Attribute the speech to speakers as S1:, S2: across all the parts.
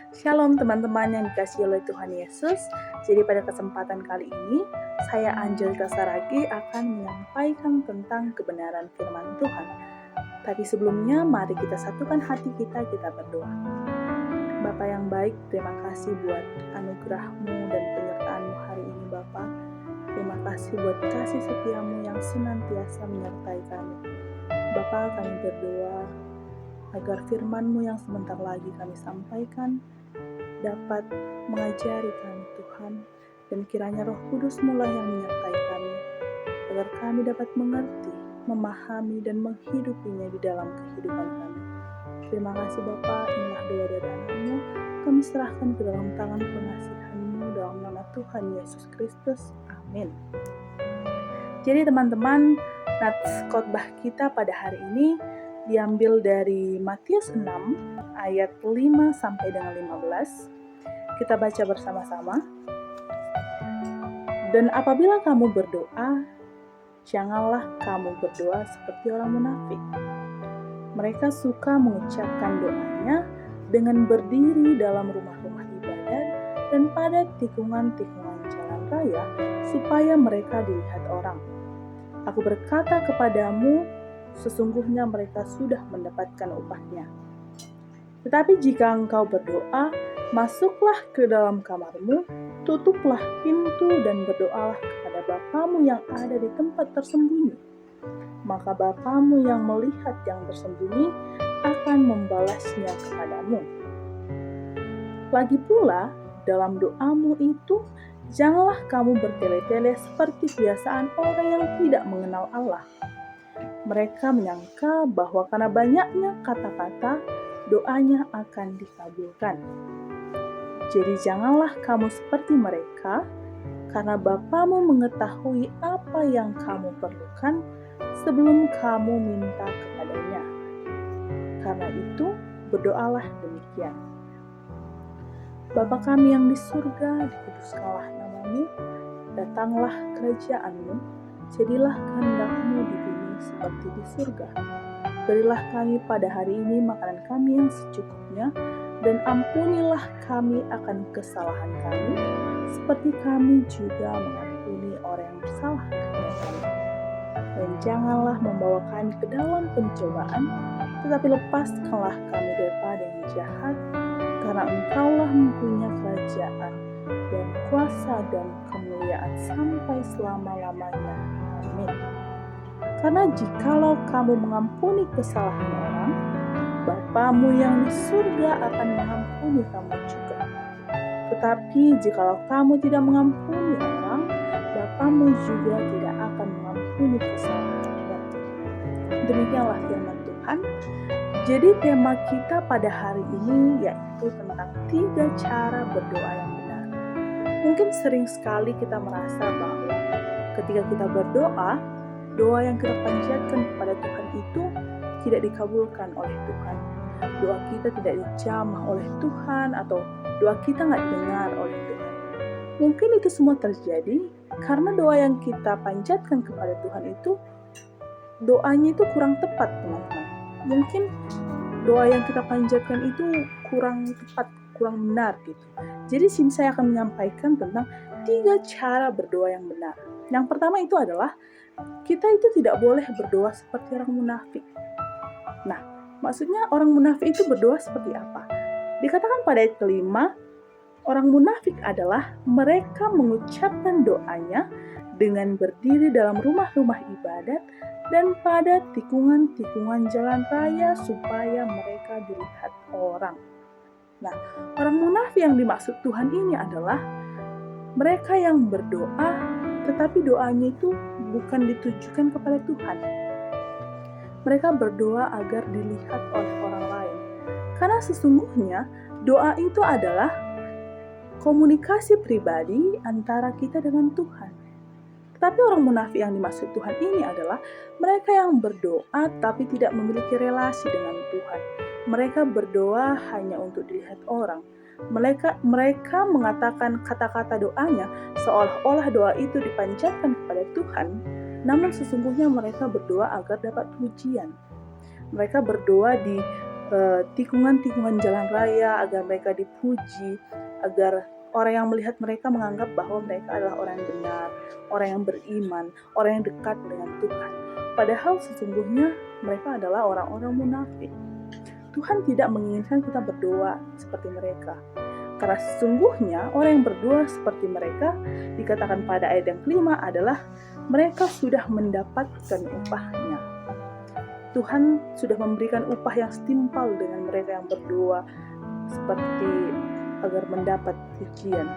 S1: Shalom teman-teman yang dikasihi oleh Tuhan Yesus. Jadi pada kesempatan kali ini, saya Angelika Saragi akan menyampaikan tentang kebenaran firman Tuhan. Tapi sebelumnya, mari kita satukan hati kita berdoa. Bapa yang baik, terima kasih buat anugerah-Mu dan penyertaan-Mu hari ini Bapa. Terima kasih buat kasih setia-Mu yang senantiasa menyertai kami. Bapa, kami berdoa agar firman-Mu yang sebentar lagi kami sampaikan dapat mengajari kami Tuhan, dan kiranya Roh Kudus mulai yang menyertai kami, agar kami dapat mengerti, memahami, dan menghidupinya di dalam kehidupan kami. Terima kasih Bapa, inilah doa dari anak-Mu, kami serahkan ke dalam tangan pengasihan-Mu dalam nama Tuhan Yesus Kristus. Amin. Jadi teman-teman, nats khotbah kita pada hari ini diambil dari Matius 6 ayat 5 sampai dengan 15. Kita baca bersama-sama. Dan apabila kamu berdoa, janganlah kamu berdoa seperti orang munafik. Mereka suka mengucapkan doanya dengan berdiri dalam rumah-rumah ibadat dan pada tikungan-tikungan jalan raya, supaya mereka dilihat orang. Aku berkata kepadamu, sesungguhnya mereka sudah mendapatkan upahnya. Tetapi jika engkau berdoa, masuklah ke dalam kamarmu, tutuplah pintu dan berdoalah kepada Bapamu yang ada di tempat tersembunyi. Maka Bapamu yang melihat yang tersembunyi akan membalasnya kepadamu. Lagi pula, dalam doamu itu, janganlah kamu bertele-tele seperti kebiasaan orang yang tidak mengenal Allah. Mereka menyangka bahwa karena banyaknya kata-kata, doanya akan dikabulkan. Jadi janganlah kamu seperti mereka, karena Bapamu mengetahui apa yang kamu perlukan sebelum kamu minta kepadanya. Karena itu, berdoalah demikian. Bapa kami yang di surga, dikuduskanlah nama-Mu, datanglah kerajaan-Mu, jadilah kehendak-Mu di bumi seperti di surga. Berilah kami pada hari ini makanan kami yang secukupnya, dan ampunilah kami akan kesalahan kami, seperti kami juga mengampuni orang yang bersalah kepada kami. Dan janganlah membawa kami ke dalam pencobaan, tetapi lepaskanlah kami daripada yang jahat, karena Engkaulah mempunyai kerajaan dan kuasa dan kemuliaan sampai selama-lamanya. Amin. Karena jikalau kamu mengampuni kesalahan orang, Bapamu yang di surga akan mengampuni kamu juga. Tetapi jikalau kamu tidak mengampuni orang, Bapamu juga tidak akan mengampuni kesalahanmu. Demikianlah firman Tuhan. Jadi tema kita pada hari ini yaitu tentang 3 cara berdoa yang benar. Mungkin sering sekali kita merasa bahwa ketika kita berdoa, doa yang kita panjatkan kepada Tuhan itu tidak dikabulkan oleh Tuhan. Doa kita tidak dijamah oleh Tuhan, atau doa kita nggak didengar oleh Tuhan. Mungkin itu semua terjadi karena doa yang kita panjatkan kepada Tuhan itu, doanya itu kurang tepat teman-teman. Mungkin doa yang kita panjatkan itu kurang tepat, kurang benar gitu. Jadi sini saya akan menyampaikan tentang 3 cara berdoa yang benar. Yang pertama itu adalah kita itu tidak boleh berdoa seperti orang munafik. Nah, maksudnya orang munafik itu berdoa seperti apa? Dikatakan pada ayat kelima, orang munafik adalah mereka mengucapkan doanya dengan berdiri dalam rumah-rumah ibadat dan pada tikungan-tikungan jalan raya supaya mereka dilihat orang. Nah, orang munafik yang dimaksud Tuhan ini adalah mereka yang berdoa, tetapi doanya itu bukan ditujukan kepada Tuhan. Mereka berdoa agar dilihat oleh orang lain. Karena sesungguhnya doa itu adalah komunikasi pribadi antara kita dengan Tuhan. Tetapi orang munafik yang dimaksud Tuhan ini adalah mereka yang berdoa tapi tidak memiliki relasi dengan Tuhan. Mereka berdoa hanya untuk dilihat orang. Mereka mengatakan kata-kata doanya seolah-olah doa itu dipanjatkan kepada Tuhan, namun sesungguhnya mereka berdoa agar dapat pujian. Mereka berdoa di tikungan-tikungan jalan raya, agar mereka dipuji, agar orang yang melihat mereka menganggap bahwa mereka adalah orang yang benar, orang yang beriman, orang yang dekat dengan Tuhan. Padahal sesungguhnya mereka adalah orang-orang munafik. Tuhan tidak menginginkan kita berdoa seperti mereka. Karena sesungguhnya orang yang berdoa seperti mereka, dikatakan pada ayat yang kelima adalah mereka sudah mendapatkan upahnya. Tuhan sudah memberikan upah yang setimpal dengan mereka yang berdoa seperti agar mendapat pujian.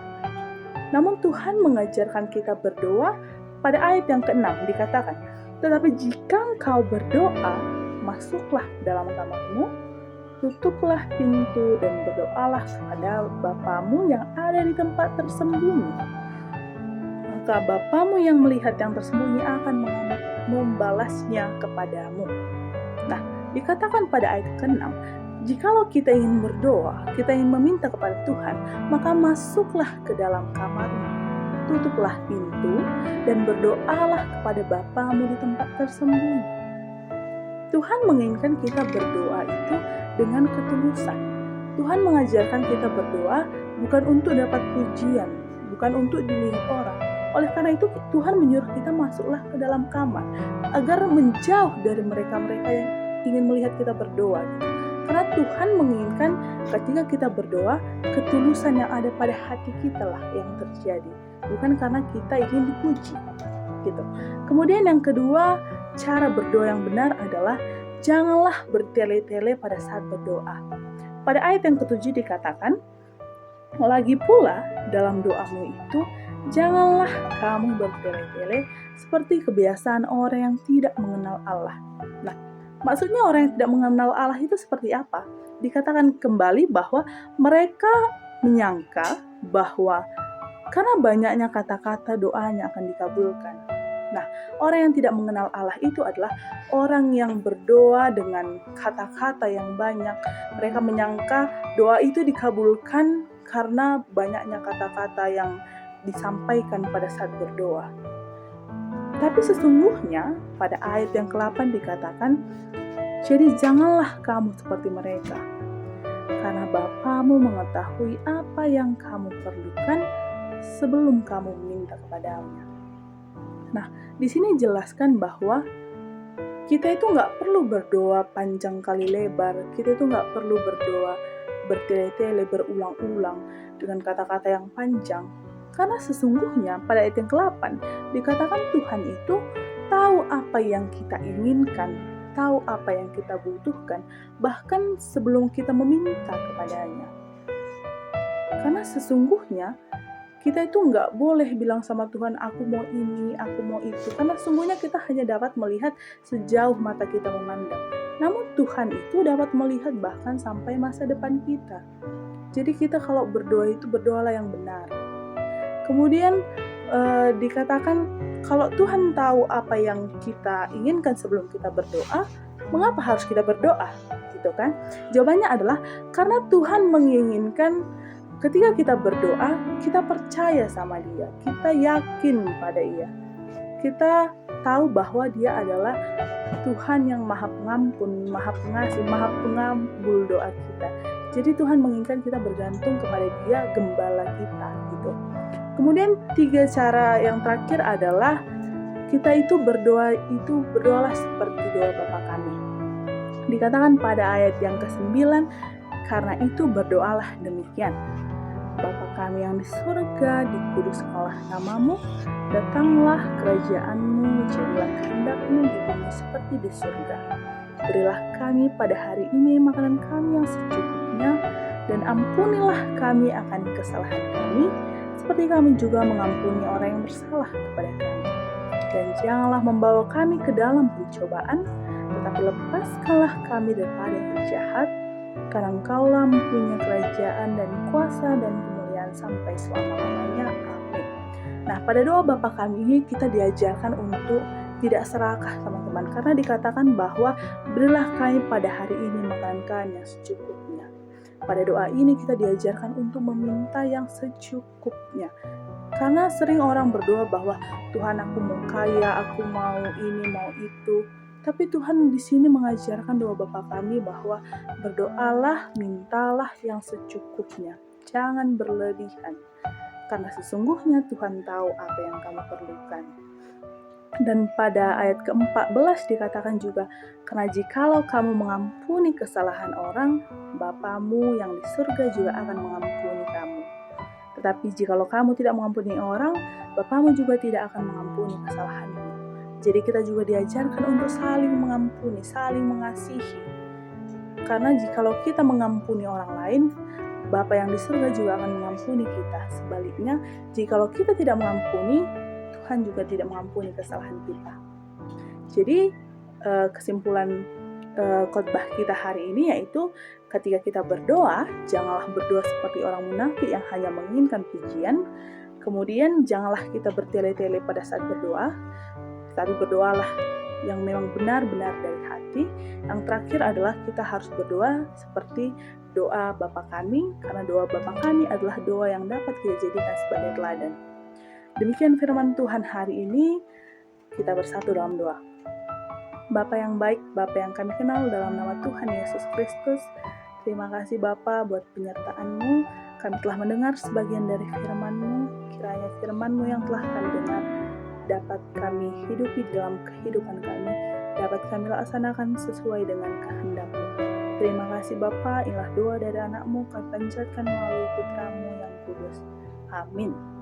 S1: Namun Tuhan mengajarkan kita berdoa pada ayat yang ke-6 dikatakan, tetapi jika engkau berdoa, masuklah dalam kamarmu, tutuplah pintu dan berdoalah kepada Bapamu yang ada di tempat tersembunyi. Maka Bapamu yang melihat yang tersembunyi akan membalasnya kepadamu. Nah, dikatakan pada ayat ke-6, jikalau kita ingin berdoa, kita ingin meminta kepada Tuhan, maka masuklah ke dalam kamarmu, tutuplah pintu dan berdoalah kepada Bapamu di tempat tersembunyi. Tuhan menginginkan kita berdoa itu dengan ketulusan. Tuhan mengajarkan kita berdoa bukan untuk dapat pujian, bukan untuk dilihat orang. Oleh karena itu Tuhan menyuruh kita masuklah ke dalam kamar agar menjauh dari mereka-mereka yang ingin melihat kita berdoa. Karena Tuhan menginginkan ketika kita berdoa, ketulusan yang ada pada hati kita lah yang terjadi, bukan karena kita ingin dipuji. Gitu. Kemudian yang kedua, cara berdoa yang benar adalah janganlah bertele-tele pada saat berdoa. Pada ayat yang ke-7 dikatakan, lagi pula dalam doamu itu, janganlah kamu bertele-tele seperti kebiasaan orang yang tidak mengenal Allah. Nah, maksudnya orang yang tidak mengenal Allah itu seperti apa? Dikatakan kembali bahwa mereka menyangka bahwa karena banyaknya kata-kata doanya akan dikabulkan. Nah, orang yang tidak mengenal Allah itu adalah orang yang berdoa dengan kata-kata yang banyak. Mereka menyangka doa itu dikabulkan karena banyaknya kata-kata yang disampaikan pada saat berdoa. Tapi sesungguhnya pada ayat yang ke-8 dikatakan, jadi janganlah kamu seperti mereka, karena Bapamu mengetahui apa yang kamu perlukan sebelum kamu meminta kepadanya. Nah, di sini jelaskan bahwa kita itu nggak perlu berdoa panjang kali lebar, kita itu nggak perlu berdoa bertele-tele, berulang-ulang dengan kata-kata yang panjang. Karena sesungguhnya pada ayat yang ke-8 dikatakan Tuhan itu tahu apa yang kita inginkan, tahu apa yang kita butuhkan, bahkan sebelum kita meminta kepadanya. Karena sesungguhnya kita itu nggak boleh bilang sama Tuhan, aku mau ini, aku mau itu. Karena sesungguhnya kita hanya dapat melihat sejauh mata kita memandang. Namun Tuhan itu dapat melihat bahkan sampai masa depan kita. Jadi kita kalau berdoa itu berdoalah yang benar. Kemudian dikatakan kalau Tuhan tahu apa yang kita inginkan sebelum kita berdoa, mengapa harus kita berdoa? Gitu kan? Jawabannya adalah karena Tuhan menginginkan ketika kita berdoa, kita percaya sama Dia, kita yakin pada Dia. Kita tahu bahwa Dia adalah Tuhan yang Maha Pengampun, Maha Pengasih, Maha Pengabul doa kita. Jadi Tuhan menginginkan kita bergantung kepada Dia, gembala kita gitu. Kemudian 3 cara yang terakhir adalah kita itu berdoalah seperti doa Bapa kami. Dikatakan pada ayat yang ke-9, karena itu berdoalah demikian. Bapa kami yang di surga, dikuduskanlah namamu, datanglah kerajaanmu, jadilah kehendakmu di bumi seperti di surga. Berilah kami pada hari ini makanan kami yang secukupnya, dan ampunilah kami akan kesalahan kami, seperti kami juga mengampuni orang yang bersalah kepada kami. Dan janganlah membawa kami ke dalam pencobaan, tetapi lepaskanlah kami daripada yang jahat, karena Engkaulah mempunyai kerajaan dan kuasa dan kemuliaan sampai selama-lamanya. Amin. Nah, pada doa Bapa kami ini kita diajarkan untuk tidak serakah teman-teman, karena dikatakan bahwa berilah kami pada hari ini makanan kami yang secukupnya. Pada doa ini kita diajarkan untuk meminta yang secukupnya. Karena sering orang berdoa bahwa Tuhan aku mau kaya, aku mau ini, mau itu. Tapi Tuhan di sini mengajarkan doa Bapa kami bahwa berdoalah, mintalah yang secukupnya. Jangan berlebihan. Karena sesungguhnya Tuhan tahu apa yang kamu perlukan. Dan pada ayat ke-14 dikatakan juga, karena jikalau kamu mengampuni kesalahan orang, Bapamu yang di surga juga akan mengampuni kamu. Tetapi jikalau kamu tidak mengampuni orang, Bapamu juga tidak akan mengampuni kesalahanmu. Jadi kita juga diajarkan untuk saling mengampuni, saling mengasihi. Karena jikalau kita mengampuni orang lain, Bapa yang di surga juga akan mengampuni kita. Sebaliknya, jikalau kita tidak mengampuni, Tuhan juga tidak mengampuni kesalahan kita. Jadi kesimpulan khotbah kita hari ini yaitu ketika kita berdoa, janganlah berdoa seperti orang munafik yang hanya menginginkan pujian. Kemudian janganlah kita bertele-tele pada saat berdoa, tapi berdoalah yang memang benar-benar dari hati. Yang terakhir adalah kita harus berdoa seperti doa Bapa kami, karena doa Bapa kami adalah doa yang dapat kita jadikan sebagai teladan. Demikian firman Tuhan hari ini, kita bersatu dalam doa. Bapa yang baik, Bapa yang kami kenal dalam nama Tuhan Yesus Kristus, terima kasih Bapa buat penyertaan-Mu. Kami telah mendengar sebagian dari firman-Mu, kiranya firman-Mu yang telah kami dengar dapat kami hidupi dalam kehidupan kami, dapat kami laksanakan sesuai dengan kehendak-Mu. Terima kasih Bapa, inilah doa dari anak-Mu, kami panjatkan melalui putra-Mu yang kudus. Amin.